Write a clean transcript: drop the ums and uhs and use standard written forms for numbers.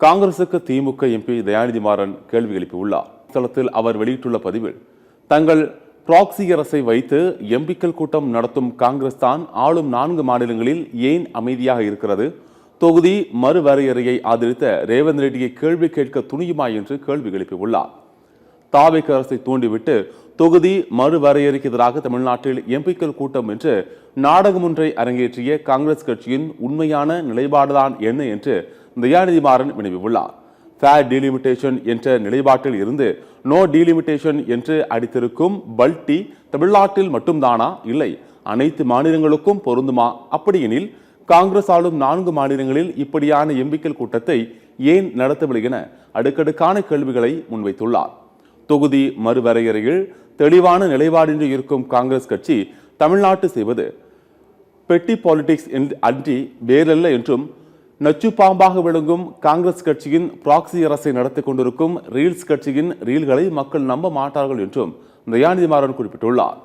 காங்கிரசுக்கு திமுக எம்பி தயாநிதி மாறன் கேள்வி எழுப்பியுள்ளார். தளத்தில் அவர் வெளியிட்டுள்ள பதிவில், தங்கள் ப்ராக்சி அரசை வைத்து எம்பிக்கள் கூட்டம் நடத்தும் காங்கிரஸ் தான் ஆளும் 4 மாநிலங்களில் ஏன் அமைதியாக இருக்கிறது? தொகுதி மறுவரையறையை ஆதரித்த ரேவந்த் ரெட்டியை கேள்வி கேட்க துணியுமா என்று கேள்வி எழுப்பியுள்ளார். தாவேக அரசை தூண்டிவிட்டு தொகுதி மறுவரையறைக்கு எதிராக தமிழ்நாட்டில் எம்பிக்கள் கூட்டம் என்று நாடகம் ஒன்றை அரங்கேற்றிய காங்கிரஸ் கட்சியின் உண்மையான நிலைப்பாடுதான் என்ன என்று தயாநிதி மாறன் வினவியுள்ளார். ஃபேர் டீலிமிட்டேஷன் என்ற நிலைப்பாட்டில் இருந்து நோ டீலிமிட்டேஷன் என்று அடித்திருக்கும் பல்டி தமிழ்நாட்டில் மட்டும்தானா, இல்லை அனைத்து மாநிலங்களுக்கும் பொருந்துமா? அப்படியெனில் காங்கிரஸ் ஆளும் 4 மாநிலங்களில் இப்படியான எம்பிக்கள் கூட்டத்தை ஏன் நடத்தவில்லை என அடுக்கடுக்கான கேள்விகளை முன்வைத்துள்ளார். தொகுதி மறுவரையறையில் தெளிவான நிலைப்பாடின்றி இருக்கும் காங்கிரஸ் கட்சி தமிழ்நாட்டு செய்வது பெட்டி பாலிடிக்ஸ் அன்றி வேறல்ல என்றும், நச்சு பாம்பாக விளங்கும் காங்கிரஸ் கட்சியின் ப்ராக்சி அரசை நடத்தி கொண்டிருக்கும் ரீல்ஸ் கட்சியின் ரீல்களை மக்கள் நம்ப மாட்டார்கள் என்றும் தயாநிதி மாறன் குறிப்பிட்டுள்ளார்.